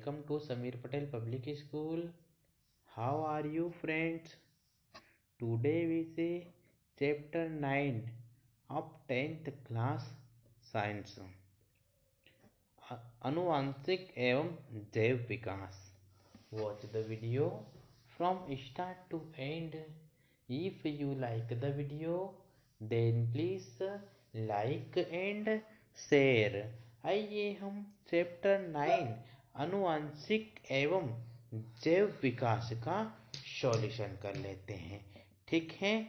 Welcome to Samir Patel Public School. How are you, friends? Today we see chapter 9 of 10th class science. अनुवांशिक एवं जैव विकास. Watch the video from start to end. If you like the video, then please like and share. आइए हम chapter 9 अनुवांशिक एवं जैव विकास का solution कर लेते हैं. ठीक है,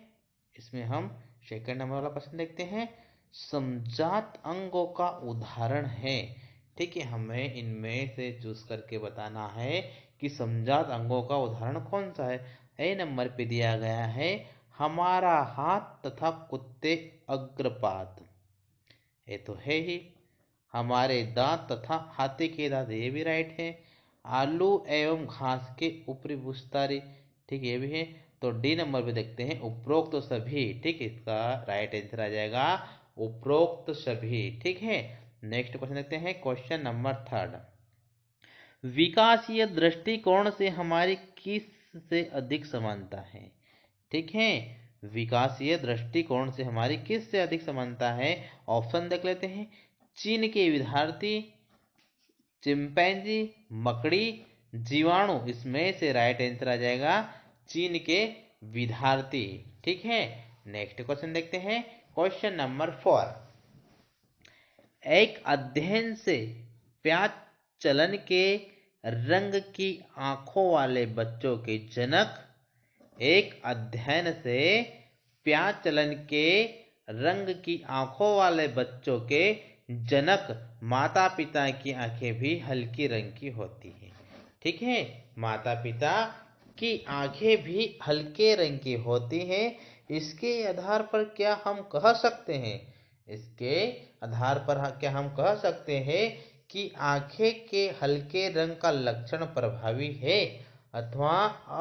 इसमें हम सेकंड नंबर वाला प्रश्न देखते हैं. समजात अंगों का उदाहरण है. ठीक है, हमें इनमें से चूज करके बताना है कि समजात अंगों का उदाहरण कौन सा है. ए नंबर पे दिया गया है हमारा हाथ तथा कुत्ते अग्रपात. ये तो है ही. हमारे दांत तथा हाथी के दांत, ये भी राइट है. आलू एवं घास के ऊपरी भूस्तारी, ठीक, ये भी है. तो डी नंबर पे देखते हैं उपरोक्त सभी. ठीक, इसका राइट आंसर आ जाएगा उपरोक्त सभी. ठीक है, नेक्स्ट क्वेश्चन देखते हैं. Question number 3. विकासीय दृष्टिकोण से हमारी किस से अधिक समानता है. ठीक है, विकासीय दृष्टिकोण से हमारी किस से अधिक समानता है. ऑप्शन देख लेते हैं. चीन के विद्यार्थी, चिंपैंजी, मकड़ी, जीवाणु. इसमें से राइट आंसर आ जाएगा चीन के विद्यार्थी. ठीक है, नेक्स्ट क्वेश्चन देखते हैं. Question number 4. एक अध्ययन से प्याज चलन के रंग की आंखों वाले बच्चों के जनक. एक अध्ययन से प्याज चलन के रंग की आंखों वाले बच्चों के जनक माता पिता की आंखें भी हल्की रंग की होती हैं. ठीक है, माता पिता की आंखें भी हल्के रंग की होती हैं. इसके आधार पर क्या हम कह सकते हैं, इसके आधार पर क्या हम कह सकते हैं कि आंखें के हल्के रंग का लक्षण प्रभावी है अथवा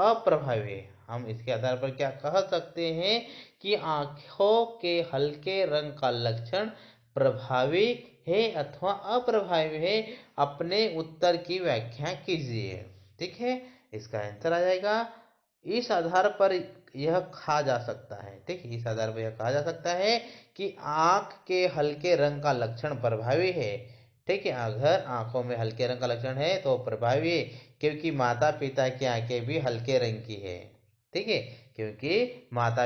अप्रभावी है. हम इसके आधार पर क्या कह सकते हैं कि आंखों के हल्के रंग का लक्षण प्रभावी है अथवा अप्रभावी है. अपने उत्तर की व्याख्या कीजिए. ठीक है, इसका आंसर आ जाएगा इस आधार पर यह कहा जा सकता है. ठीक, इस आधार पर यह कहा जा सकता है कि आंख के हल्के रंग का लक्षण प्रभावी है. ठीक है, अगर आंखों में हल्के रंग का लक्षण है तो प्रभावी है, क्योंकि माता पिता की आंखें भी हल्के रंग की है. ठीक है, क्योंकि माता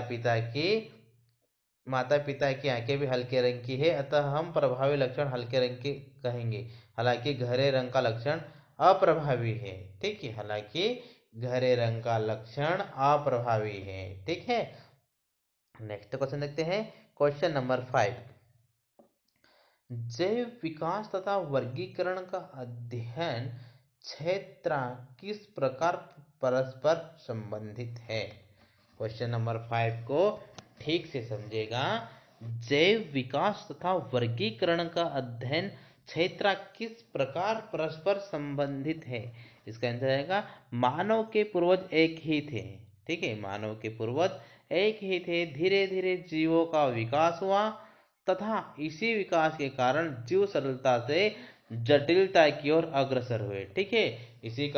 पिता की आंखें भी हल्के रंग की है, अतः हम प्रभावी लक्षण हल्के रंग के कहेंगे. हालांकि गहरे रंग का लक्षण अप्रभावी है. ठीक है, हालांकि गहरे रंग का लक्षण अप्रभावी है. ठीक है, नेक्स्ट क्वेश्चन देखते हैं. Question number 5. जैव विकास तथा वर्गीकरण का अध्ययन क्षेत्र किस प्रकार परस्पर संबंधित है. क्वेश्चन नंबर 5 को ठीक से समझेगा. जैव विकास तथा वर्गीकरण का अध्ययन क्षेत्र किस प्रकार परस्पर संबंधित है. इसका आंसर आएगा मानव के पूर्वज एक ही थे. ठीक है, मानव के पूर्वज एक ही थे. धीरे धीरे जीवों का विकास हुआ तथा इसी विकास के कारण जीव सरलता से जटिलता की ओर अग्रसर हुए. ठीक है, इसी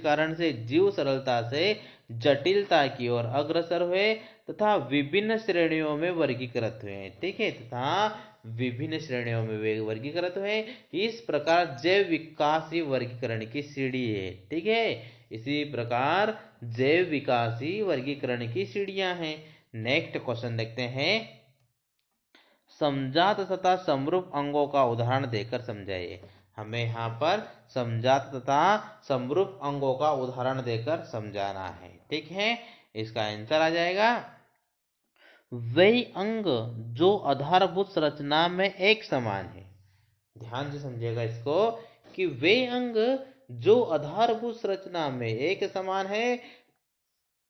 कारण से जीव सरलता से जटिलता की ओर अग्रसर हुए तथा विभिन्न श्रेणियों में वर्गीकृत हुए. ठीक है, तथा विभिन्न श्रेणियों में वे वर्गीकृत हुए. इस प्रकार जैव विकास ही वर्गीकरण की सीढ़ी है. ठीक है, इसी प्रकार जैव विकास ही वर्गीकरण की सीढ़ियां हैं. नेक्स्ट क्वेश्चन देखते हैं. समजात तथा समरूप अंगों का उदाहरण देकर समझाइए. हमें यहाँ पर समजात तथा समरूप अंगों का उदाहरण देकर समझाना है. ठीक है, इसका आंसर आ जाएगा वे अंग जो आधारभूत संरचना में एक समान है. ध्यान से समझिएगा इसको कि वे अंग जो आधारभूत संरचना में एक समान है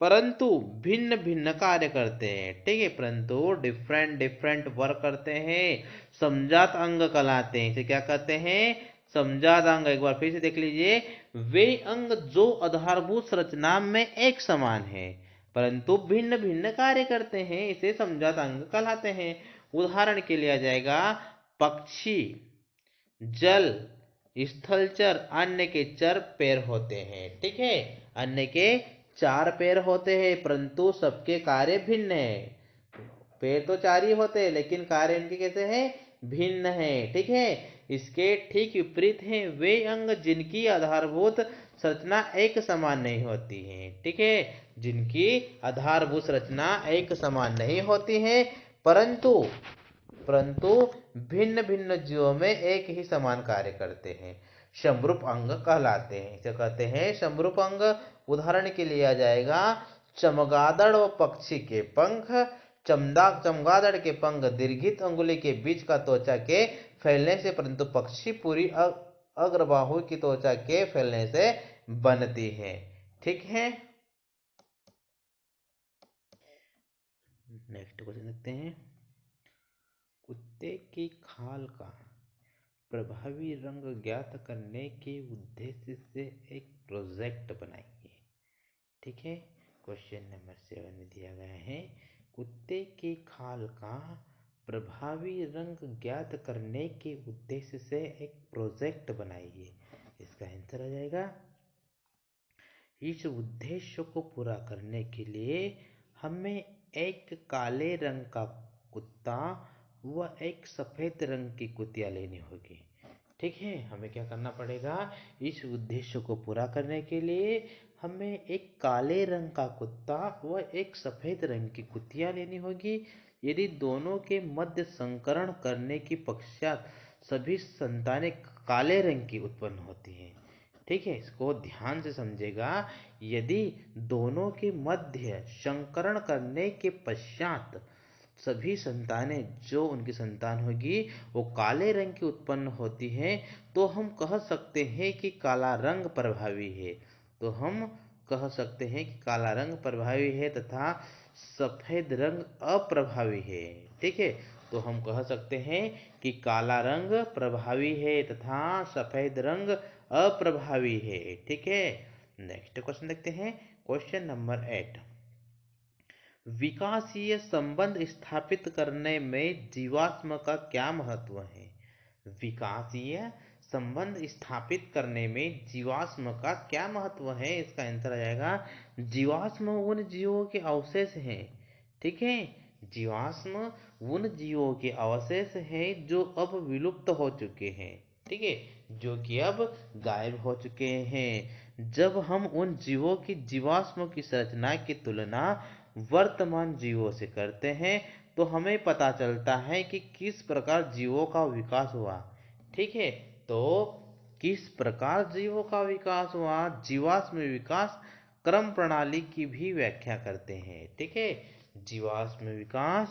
परंतु भिन्न भिन्न कार्य करते हैं. ठीक है, परंतु डिफरेंट वर्क करते हैं, समजात अंग कहलाते हैं. इसे क्या कहते हैं, समजात अंग. एक बार फिर से देख लीजिए. वे अंग जो आधारभूत संरचना में एक समान है परंतु भिन्न भिन्न कार्य करते हैं, इसे समजात अंग कहलाते हैं. उदाहरण के लिए आ जाएगा पक्षी, जल, स्थलचर अन्य के चर पैर होते हैं। ठीक है, अन्य के 4 पैर होते हैं परंतु सबके कार्य भिन्न है। पैर तो 4 ही होते हैं लेकिन कार्य इनके कैसे हैं, भिन्न है। ठीक है, इसके ठीक विपरीत हैं वे अंग जिनकी आधारभूत संरचना एक समान नहीं होती है। ठीक है, जिनकी आधारभूत संरचना एक समान नहीं होती है परंतु परंतु भिन्न भिन्न जीवों में एक ही समान कार्य करते हैं, समरूप अंग कहलाते हैं। इसे कहते हैं समरूप अंग। उदाहरण के लिए आ जाएगा चमगादड़ व पक्षी के पंख। चमगादड़ के पंख दीर्घित अंगुली के बीच का त्वचा के फैलने से, परंतु पक्षी पूरी अग्रबाहु की त्वचा के फैलने से बनती है। ठीक है, नेक्स्ट क्वेश्चन देखते हैं। कुत्ते की खाल का प्रभावी रंग ज्ञात करने के उद्देश्य से एक प्रोजेक्ट बनाइए। ठीक है, क्वेश्चन नंबर 7 में दिया गया है कुत्ते की खाल का प्रभावी रंग ज्ञात करने के उद्देश्य से एक प्रोजेक्ट बनाइए। इसका आंसर आ जाएगा इस उद्देश्य को पूरा करने के लिए हमें एक काले रंग का कुत्ता व एक सफेद रंग की कुतिया लेनी होगी। ठीक है, हमें क्या करना पड़ेगा, इस उद्देश्य को पूरा करने के लिए हमें एक काले रंग का कुत्ता व एक सफेद रंग की कुतिया लेनी होगी। यदि दोनों के मध्य संकरण करने की पश्चात सभी संतानें काले रंग की उत्पन्न होती हैं। ठीक है, इसको ध्यान से समझेगा। यदि दोनों के मध्य संकरण करने के पश्चात सभी संतानें जो उनकी संतान होगी वो काले रंग की उत्पन्न होती है तो हम कह सकते हैं कि काला रंग प्रभावी है। तो हम कह सकते हैं कि काला रंग प्रभावी है तथा सफेद रंग अप्रभावी है। ठीक है, तो हम कह सकते हैं कि काला रंग प्रभावी है तथा सफेद रंग अप्रभावी है। ठीक है, नेक्स्ट क्वेश्चन देखते हैं। क्वेश्चन नंबर 8, विकासीय संबंध स्थापित करने में जीवाश्म का क्या महत्व है। विकासीय संबंध स्थापित करने में जीवाश्म का क्या महत्व है। इसका आंसर आ जाएगा जीवाश्म उन जीवों के अवशेष हैं। ठीक है, जीवाश्म उन जीवों के अवशेष हैं जो अब विलुप्त हो चुके हैं। ठीक है, जो कि अब गायब हो चुके हैं। जब हम उन जीवों की जीवाश्म की संरचना की तुलना वर्तमान जीवों से करते हैं तो हमें पता चलता है कि किस प्रकार जीवों का विकास हुआ। ठीक है, तो किस प्रकार जीवों का विकास हुआ, जीवाश्म विकास क्रम प्रणाली की भी व्याख्या करते हैं। ठीक है, जीवाश्म विकास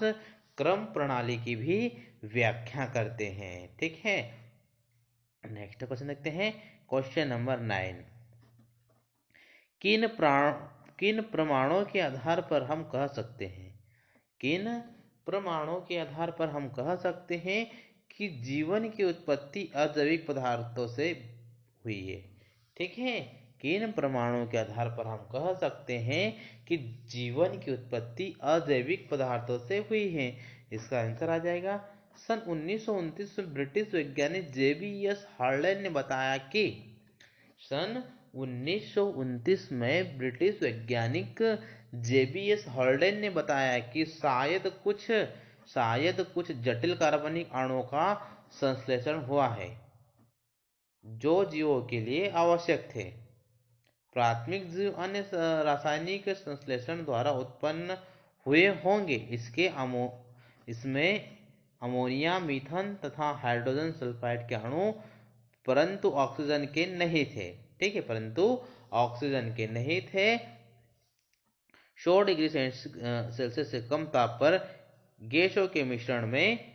क्रम प्रणाली की भी व्याख्या करते हैं। ठीक है, नेक्स्ट क्वेश्चन देखते हैं। क्वेश्चन नंबर 9, किन प्रमाणों के आधार पर हम कह सकते हैं, किन प्रमाणों के आधार पर हम कह सकते हैं कि जीवन की उत्पत्ति अजैविक पदार्थों से हुई है। ठीक है, किन प्रमाणों के आधार पर हम कह सकते हैं कि जीवन की उत्पत्ति अजैविक पदार्थों से हुई है। इसका आंसर आ जाएगा सन 1929 में ब्रिटिश वैज्ञानिक जेबीएस हार्लेन ने बताया कि सन 1929 में ब्रिटिश वैज्ञानिक जेबीएस हार्लेन ने बताया कि शायद कुछ जटिल कार्बनिक अणुओं का संश्लेषण हुआ है जो जीवों के लिए आवश्यक थे। प्राथमिक जीव अन्य रासायनिक संश्लेषण द्वारा उत्पन्न हुए होंगे। इसमें अमोनिया, मीथेन तथा हाइड्रोजन सल्फाइड के अणु परंतु ऑक्सीजन के नहीं थे। ठीक है, परंतु ऑक्सीजन के नहीं थे। 100 डिग्री सेल्सियस से कम ताप पर गैसों के मिश्रण में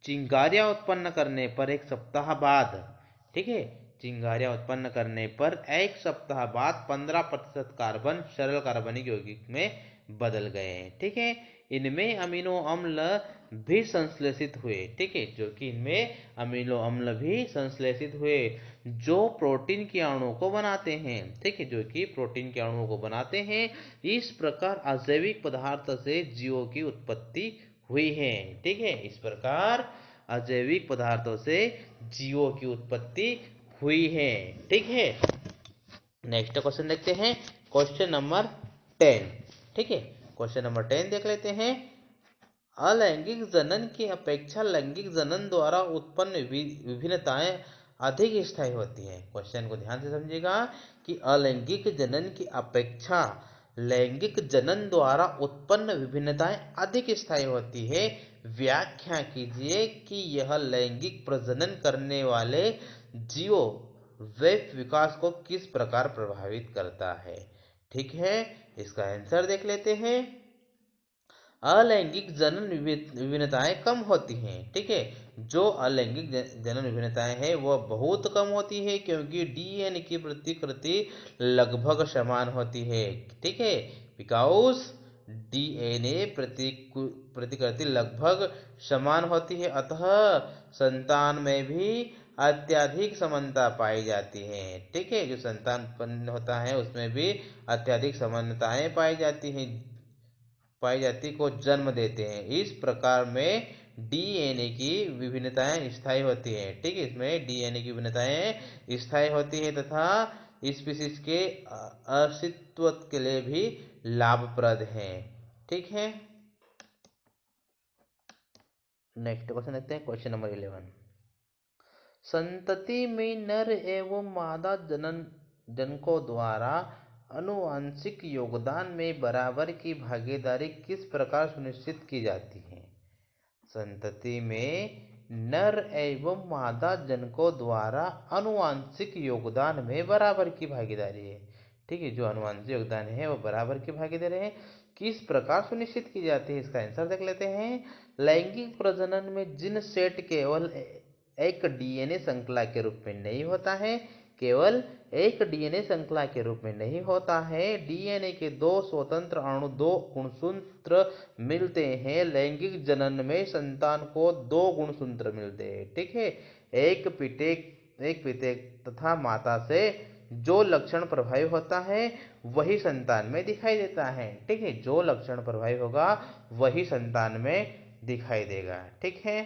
चिंगारियां उत्पन्न करने पर एक सप्ताह बाद, ठीक है, चिंगारियां उत्पन्न करने पर एक सप्ताह बाद 15% कार्बन सरल कार्बनिक यौगिक में बदल गए। ठीक है, इनमें अमीनो अम्ल भी संश्लेषित हुए। ठीक है, जो कि इनमें अमीनो अम्ल भी संश्लेषित हुए जो प्रोटीन के अणुओं को बनाते हैं। ठीक है, जो कि प्रोटीन के अणुओं को बनाते हैं। इस प्रकार अजैविक पदार्थ से जीवों की उत्पत्ति हुई है। ठीक है, इस प्रकार अजैविक पदार्थों से जीवों की उत्पत्ति हुई है। ठीक है, नेक्स्ट क्वेश्चन देखते हैं, क्वेश्चन नंबर 10। ठीक है, क्वेश्चन नंबर 10 देख लेते हैं। अलैंगिक जनन की अपेक्षा लैंगिक जनन द्वारा उत्पन्न विभिन्नताएं अधिक स्थायी होती हैं। क्वेश्चन को ध्यान से समझिएगा कि अलैंगिक जनन की अपेक्षा लैंगिक जनन द्वारा उत्पन्न विभिन्नताएं अधिक स्थायी होती है। व्याख्या कीजिए कि यह लैंगिक प्रजनन करने वाले जीवों वैध विकास को किस प्रकार प्रभावित करता है। ठीक है, इसका आंसर देख लेते हैं। अलैंगिक जनन विभिन्नताएं कम होती हैं। ठीक है, जो अलैंगिक जनन विभिन्नताएं हैं वह बहुत कम होती है, क्योंकि डीएनए की प्रतिकृति लगभग समान होती है। ठीक है, बिकॉज डीएनए प्रतिकृति लगभग समान होती है, अतः संतान में भी अत्यधिक समानता पाई जाती है। ठीक है, जो संतान उत्पन्न होता है उसमें भी अत्यधिक समानताएं पाई जाती को जन्म देते हैं। इस प्रकार में डीएनए की विभिन्नताएं स्थायी होती हैं। ठीक है, इसमें डीएनए की विभिन्नताएं स्थायी होती है तथा स्पीशीज के अस्तित्व के लिए भी लाभप्रद हैं। ठीक है, नेक्स्ट क्वेश्चन देखते हैं, क्वेश्चन नंबर 11। संतति में नर एवं मादा जनकों द्वारा आनुवंशिक योगदान में बराबर की भागीदारी किस प्रकार सुनिश्चित की जाती है। संतति में नर एवं मादा जनकों द्वारा आनुवंशिक योगदान में बराबर की भागीदारी है। ठीक है, जो आनुवंशिक योगदान है वो बराबर की भागीदारी है, किस प्रकार सुनिश्चित की जाती है। इसका आंसर देख लेते हैं। लैंगिक प्रजनन में जीन सेट केवल एक डीएनए श्रृंखला के रूप में नहीं होता है, केवल एक डीएनए श्रृंखला के रूप में नहीं होता है। डीएनए के दो स्वतंत्र अणु दो गुणसूत्र मिलते हैं। लैंगिक जनन में संतान को दो गुणसूत्र मिलते हैं। ठीक है, एक पिता तथा माता से जो लक्षण प्रभावी होता है वही संतान में दिखाई देता है। ठीक है, जो लक्षण प्रभावी होगा वही संतान में दिखाई देगा। ठीक है,